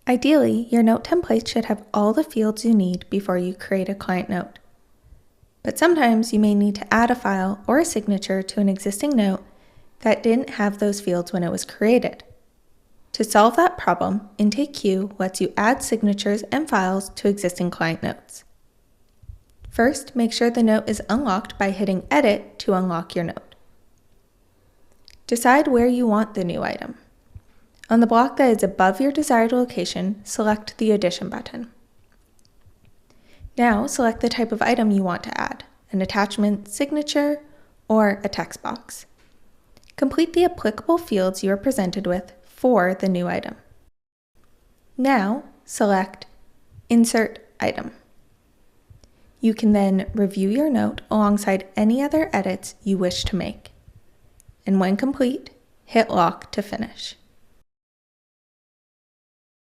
Ideally, your note template should have all the fields you need before you create a client note. But sometimes you may need to add a file or a signature to an existing note that didn't have those fields when it was created. To solve that problem, IntakeQ lets you add signatures and files to existing client notes. First, make sure the note is unlocked by hitting Edit to unlock your note. Decide where you want the new item. On the block that is above your desired location, select the Addition button. Now select the type of item you want to add, an attachment, signature, or a text box. Complete the applicable fields you are presented with for the new item. Now select Insert Item. You can then review your note alongside any other edits you wish to make. And when complete, hit Lock to finish.